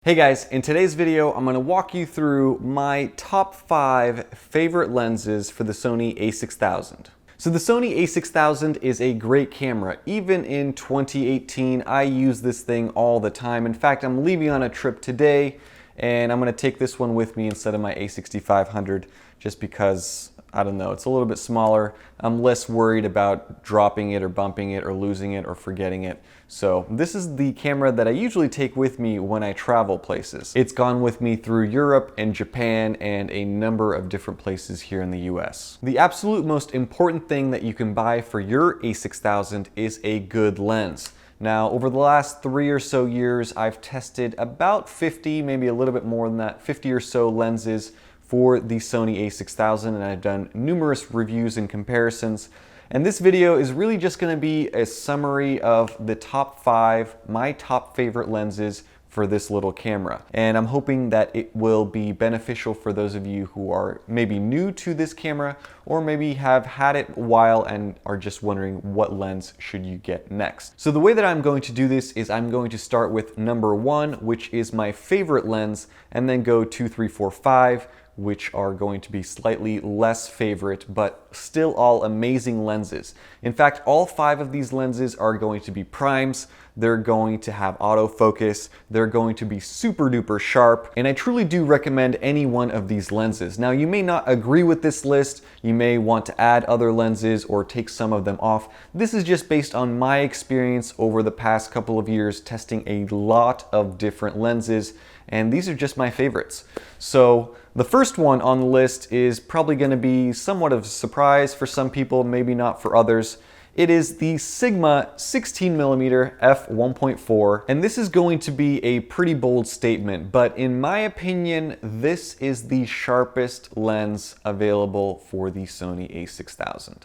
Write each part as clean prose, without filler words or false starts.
Hey guys, in today's video, I'm going to walk you through my top 5 favorite lenses for the Sony A6000. So the Sony A6000 is a great camera. Even in 2018, I use this thing all the time. In fact, I'm leaving on a trip today and I'm going to take this one with me instead of my A6500 just because, I don't know, it's a little bit smaller. I'm less worried about dropping it or bumping it or losing it or forgetting it. So this is the camera that I usually take with me when I travel places. It's gone with me through Europe and Japan and a number of different places here in the US. The absolute most important thing that you can buy for your A6000 is a good lens. Now, over the last 3 or so years, I've tested about 50, maybe a little bit more than that, 50 or so lenses for the Sony A6000, and I've done numerous reviews and comparisons. And this video is really just going to be a summary of the top 5, my top favorite lenses for this little camera. And I'm hoping that it will be beneficial for those of you who are maybe new to this camera or maybe have had it a while and are just wondering what lens should you get next. So the way that I'm going to do this is I'm going to start with number 1, which is my favorite lens, and then go 2, 3, 4, 5, which are going to be slightly less favorite, but still all amazing lenses. In fact, all 5 of these lenses are going to be primes. They're going to have autofocus. They're going to be super duper sharp. And I truly do recommend any one of these lenses. Now, you may not agree with this list. You may want to add other lenses or take some of them off. This is just based on my experience over the past couple of years testing a lot of different lenses, and these are just my favorites. So the first one on the list is probably going to be somewhat of a surprise for some people, maybe not for others. It is the Sigma 16mm f1.4, and this is going to be a pretty bold statement, but in my opinion, this is the sharpest lens available for the Sony A6000.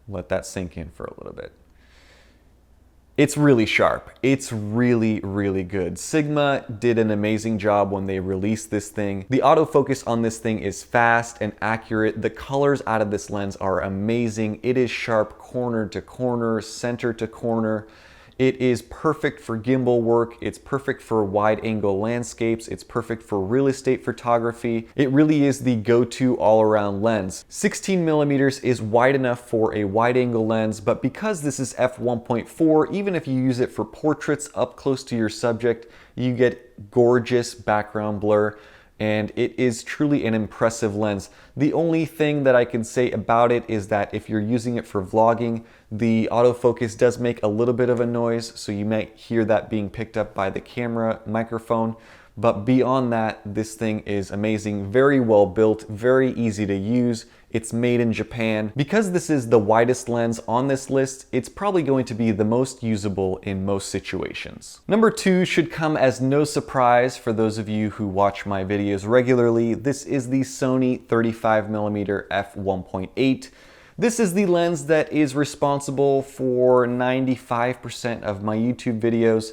Let that sink in for a little bit. It's really sharp. It's really, really good. Sigma did an amazing job when they released this thing. The autofocus on this thing is fast and accurate. The colors out of this lens are amazing. It is sharp corner to corner, center to corner. It is perfect for gimbal work. It's perfect for wide angle landscapes. It's perfect for real estate photography. It really is the go-to all-around lens. 16mm is wide enough for a wide angle lens, but because this is f1.4, even if you use it for portraits up close to your subject, you get gorgeous background blur. And it is truly an impressive lens. The only thing that I can say about it is that if you're using it for vlogging, the autofocus does make a little bit of a noise, so you might hear that being picked up by the camera microphone. But beyond that, this thing is amazing, very well built, very easy to use. It's made in Japan. Because this is the widest lens on this list, it's probably going to be the most usable in most situations. Number 2 should come as no surprise for those of you who watch my videos regularly. This is the Sony 35mm f1.8. This is the lens that is responsible for 95% of my YouTube videos.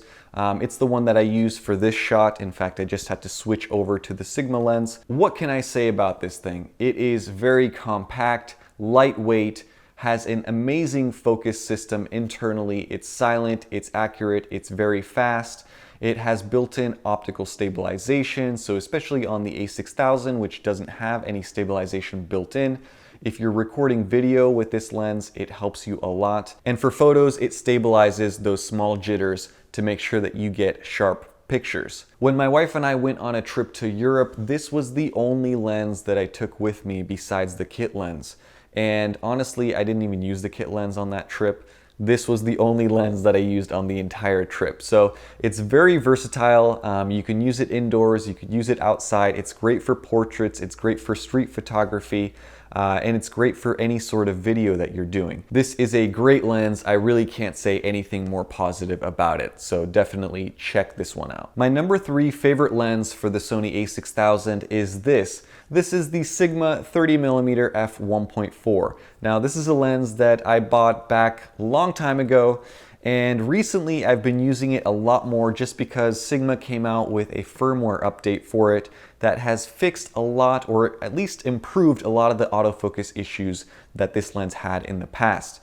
It's the one that I use for this shot. In fact, I just had to switch over to the Sigma lens. What can I say about this thing? It is very compact, lightweight, has an amazing focus system internally. It's silent, it's accurate, it's very fast. It has built-in optical stabilization, so especially on the A6000, which doesn't have any stabilization built in, if you're recording video with this lens, it helps you a lot. And for photos, it stabilizes those small jitters to make sure that you get sharp pictures. When my wife and I went on a trip to Europe, this was the only lens that I took with me besides the kit lens. And honestly, I didn't even use the kit lens on that trip. This was the only lens that I used on the entire trip. So it's very versatile. You can use it indoors, you could use it outside. It's great for portraits, it's great for street photography, and it's great for any sort of video that you're doing. This is a great lens. I really can't say anything more positive about it, so definitely check this one out. My number 3 favorite lens for the Sony A6000 is this. This is the Sigma 30mm f1.4. Now, this is a lens that I bought back a long time ago, and recently I've been using it a lot more just because Sigma came out with a firmware update for it that has fixed a lot, or at least improved a lot of the autofocus issues that this lens had in the past.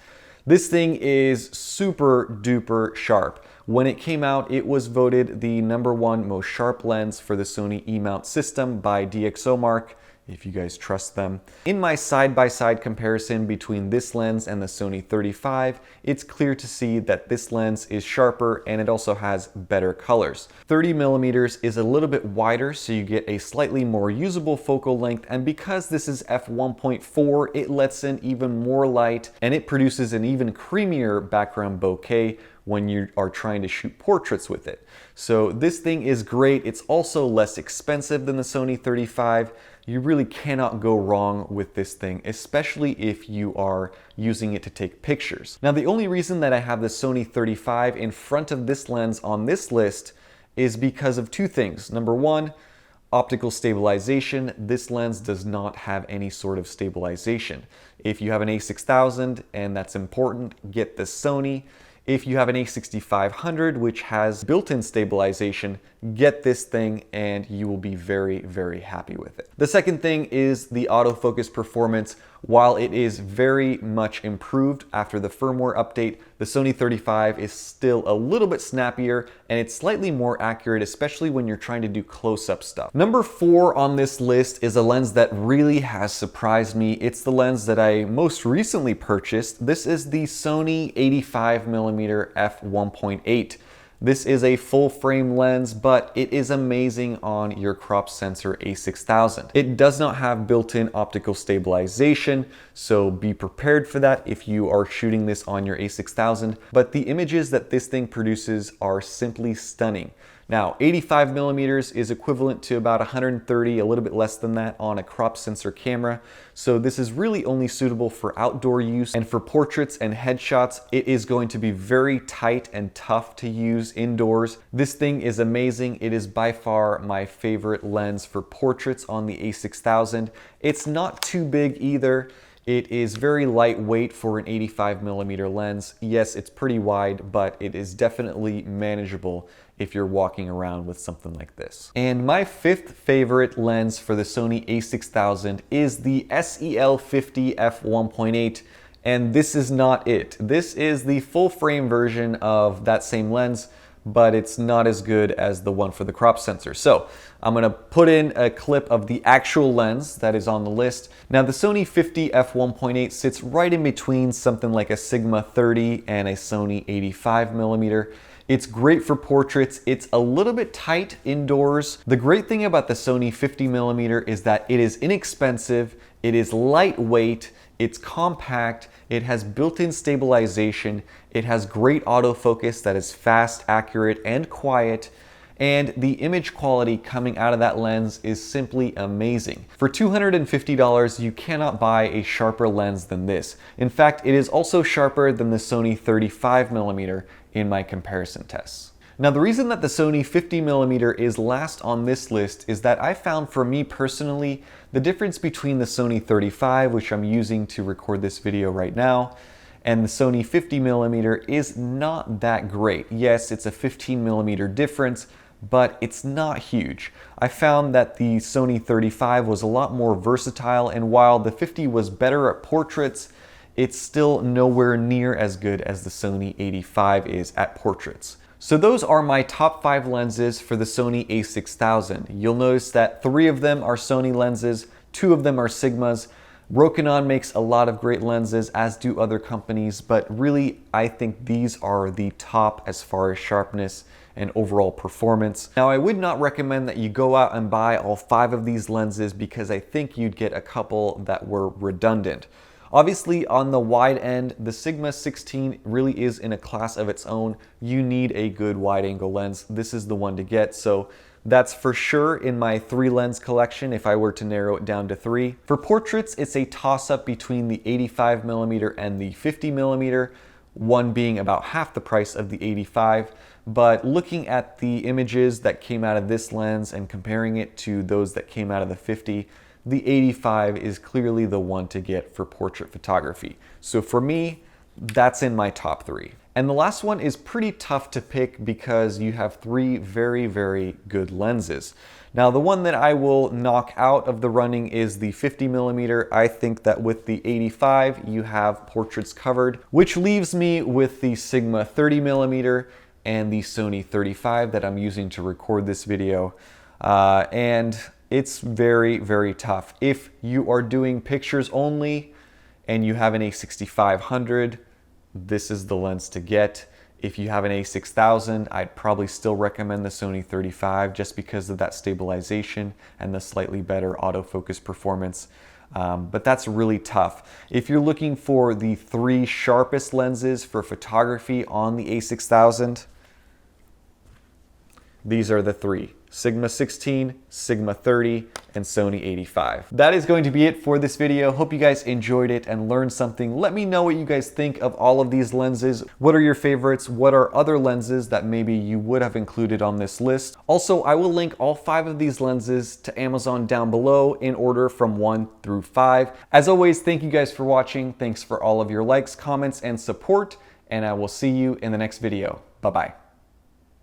This thing is super duper sharp. When it came out, it was voted the #1 most sharp lens for the Sony E-mount system by DxOMark, if you guys trust them. In my side-by-side comparison between this lens and the Sony 35, it's clear to see that this lens is sharper and it also has better colors. 30mm is a little bit wider, so you get a slightly more usable focal length, and because this is f1.4, it lets in even more light and it produces an even creamier background bokeh when you are trying to shoot portraits with it. So this thing is great. It's also less expensive than the Sony 35. You really cannot go wrong with this thing, especially if you are using it to take pictures. Now, the only reason that I have the Sony 35 in front of this lens on this list is because of two things. Number one, optical stabilization. This lens does not have any sort of stabilization. If you have an A6000 and that's important, get the Sony. If you have an A6500, which has built-in stabilization, get this thing and you will be very, very happy with it. The second thing is the autofocus performance. While it is very much improved after the firmware update, the Sony 35 is still a little bit snappier and it's slightly more accurate, especially when you're trying to do close-up stuff. Number 4 on this list is a lens that really has surprised me. It's the lens that I most recently purchased. This is the Sony 85mm f1.8. This is a full frame lens, but it is amazing on your crop sensor A6000. It does not have built-in optical stabilization, so be prepared for that if you are shooting this on your A6000, but the images that this thing produces are simply stunning. Now, 85mm is equivalent to about 130, a little bit less than that on a crop sensor camera. So this is really only suitable for outdoor use, and for portraits and headshots, it is going to be very tight and tough to use indoors. This thing is amazing. It is by far my favorite lens for portraits on the A6000. It's not too big either. It is very lightweight for an 85mm lens. Yes, it's pretty wide, but it is definitely manageable if you're walking around with something like this. And my 5th favorite lens for the Sony A6000 is the SEL50 f1.8, and this is not it. This is the full frame version of that same lens, but it's not as good as the one for the crop sensor. So I'm gonna put in a clip of the actual lens that is on the list. Now, the Sony 50 f1.8 sits right in between something like a Sigma 30 and a Sony 85mm. It's great for portraits. It's a little bit tight indoors. The great thing about the Sony 50mm is that it is inexpensive, it is lightweight, it's compact, it has built-in stabilization, it has great autofocus that is fast, accurate, and quiet, and the image quality coming out of that lens is simply amazing. For $250, you cannot buy a sharper lens than this. In fact, it is also sharper than the Sony 35mm in my comparison tests. Now, the reason that the Sony 50mm is last on this list is that I found, for me personally, the difference between the Sony 35, which I'm using to record this video right now, and the Sony 50mm is not that great. Yes, it's a 15mm difference, but it's not huge. I found that the Sony 35 was a lot more versatile, and while the 50 was better at portraits, it's still nowhere near as good as the Sony 85 is at portraits. So those are my top 5 lenses for the Sony A6000. You'll notice that 3 of them are Sony lenses, 2 of them are Sigmas. Rokinon makes a lot of great lenses, as do other companies, but really I think these are the top as far as sharpness and overall performance. Now, I would not recommend that you go out and buy all 5 of these lenses because I think you'd get a couple that were redundant. Obviously, on the wide end, the Sigma 16 really is in a class of its own. You need a good wide angle lens. This is the one to get. So that's for sure in my 3 lens collection if I were to narrow it down to 3. For portraits, it's a toss-up between the 85mm and the 50mm, one being about half the price of the 85. But looking at the images that came out of this lens and comparing it to those that came out of the 50, the 85 is clearly the one to get for portrait photography. So for me, that's in my top 3. And the last one is pretty tough to pick because you have 3 very, very good lenses. Now, the one that I will knock out of the running is the 50mm. I think that with the 85, you have portraits covered, which leaves me with the Sigma 30mm. and the Sony 35 that I'm using to record this video. And it's very, very tough. If you are doing pictures only and you have an A6500, this is the lens to get. If you have an A6000, I'd probably still recommend the Sony 35 just because of that stabilization and the slightly better autofocus performance. But that's really tough. If you're looking for the 3 sharpest lenses for photography on the A6000, these are the 3. Sigma 16, Sigma 30, and Sony 85. That is going to be it for this video. Hope you guys enjoyed it and learned something. Let me know what you guys think of all of these lenses. What are your favorites? What are other lenses that maybe you would have included on this list? Also, I will link all 5 of these lenses to Amazon down below in order from 1 through 5. As always, thank you guys for watching. Thanks for all of your likes, comments, and support, and I will see you in the next video. Bye-bye.